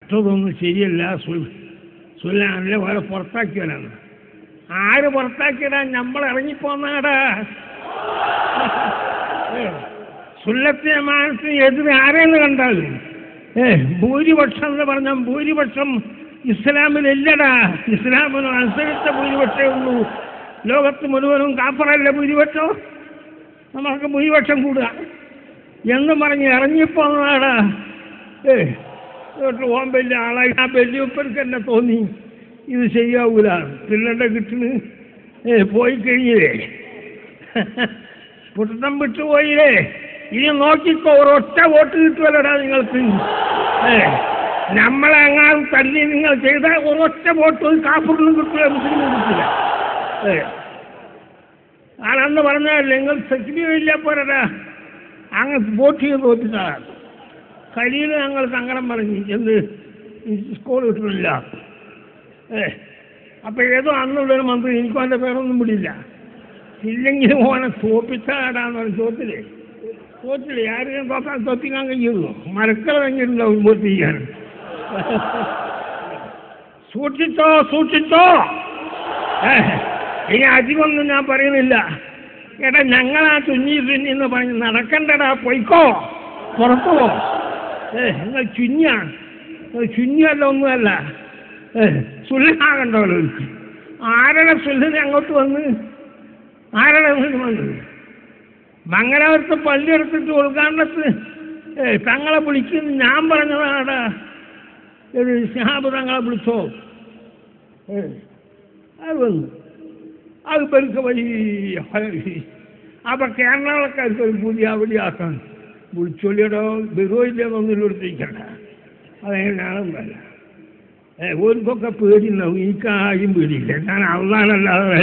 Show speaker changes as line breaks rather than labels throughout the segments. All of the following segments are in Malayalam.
മറ്റതൊന്നും ശരിയല്ല, സുല്ലാനല്ലേ വേറെ പുറത്താക്കിയവനാണ്. ആര് പുറത്താക്കിയതാ? നമ്മൾ ഇറങ്ങിപ്പോന്നാടാ. സുന്നത്ത് ജമാഅത്തിന് എതിരെ ആരെന്ന് കണ്ടാൽ ഭൂരിപക്ഷം എന്ന് പറഞ്ഞാൽ ഭൂരിപക്ഷം ഇസ്ലാമിലില്ലടാ. ഇസ്ലാമിന് അനുസരിച്ച ഭൂരിപക്ഷമേ ഉള്ളൂ. ലോകത്ത് മുഴുവനും കാഫറല്ല ഭൂരിപക്ഷം. നമ്മൾക്ക് ഭൂരിപക്ഷം കൂടുക എന്ന് പറഞ്ഞ് ഇറങ്ങിപ്പോന്നാടാ. ഓൻ വലിയ ആളായി ആ വലിയപ്പർക്ക് എന്നെ തോന്നി ഇത് ശരിയാവൂല, പിള്ളേരുടെ കിട്ടുന്നു പോയി കഴിഞ്ഞില്ലേ, പുട്ടം വിട്ടുപോയില്ലേ, ഇനി നോക്കിക്കോ, ഒരൊറ്റ വോട്ട് കിട്ടുമല്ലോടാ നിങ്ങൾക്ക്. നമ്മളെങ്ങാനും തല്ലി നിങ്ങൾ ചെയ്താൽ ഒരൊറ്റ വോട്ട് കാഫറിനും കിട്ടില്ല, മുസ്ലിമിനും കിട്ടില്ല. ആണെന്ന് പറഞ്ഞാൽ നിങ്ങൾ സെക്യൂരില്ല പോരടാ, അങ്ങ് വോട്ട് ചെയ്ത് തോറ്റിട്ടാണ്. ഖലീൽ ഞങ്ങൾ സങ്കടം പറഞ്ഞു എന്ത് സ്കൂൾ കിട്ടുന്നില്ല. അപ്പം ഏതോ അന്നുള്ളൊരു മന്ത്രി, എനിക്കും അതിൻ്റെ പേരൊന്നും വിടില്ല, ഇല്ലെങ്കിലും ഓനെ തോപ്പിച്ചാടാന്ന് പറഞ്ഞ് തോറ്റില്ലേ ആരും തോപ്പിക്കാൻ കഴിയുള്ളൂ. മരക്കൾ കഴിഞ്ഞിട്ടുണ്ടാവും വോട്ട് ചെയ്യാൻ. സൂക്ഷിച്ചോ. ഇനി അധികമൊന്നും ഞാൻ പറയുന്നില്ല. എടാ ഞങ്ങളാ തുന്നി എന്ന് പറഞ്ഞ് നടക്കണ്ടടാ, പൊയ്ക്കോ, പുറത്തു പോ. നിങ്ങൾ ചുഞ്ഞല്ല ഒന്നുമല്ല, സുല്ലാകണ്ടല്ലോ. ആരുടെ സുല്ലിന് അങ്ങോട്ട് വന്ന് മംഗലാപുരത്ത് പള്ളി എടുത്തിട്ട് ഉദ്ഘാടനത്തിന് തങ്ങളെ വിളിക്കുന്നു ഞാൻ പറഞ്ഞതാടാ. ഒരു ശിഹാബ് തങ്ങളെ വിളിച്ചോ, അത് വന്നു. അത് പെരുക്ക വലിയ അപ്പൊ കേരളക്കാർക്ക് ഒരു പുതിയ അവിടെയാക്കാൻ വിളിച്ചൊല്ലിയടോ ബിറോയില്ലെന്നൊന്നും എടുത്തിരിക്കണ്ട. അതെങ്ങനെയാണെന്നല്ല, ഓർക്കൊക്കെ പേടിയുണ്ടാവും, എനിക്കാരും പേടിയില്ല. ഞാൻ അള്ളാനല്ലാതെ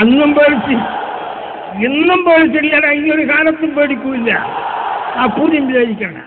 അന്നും പേടിച്ച് ഇന്നും പേടിച്ചില്ലടാ, ഈ ഒരു കാലത്തും പേടിക്കൂല്ല. ആ പുതിയ വിചാരിക്കണ്ട.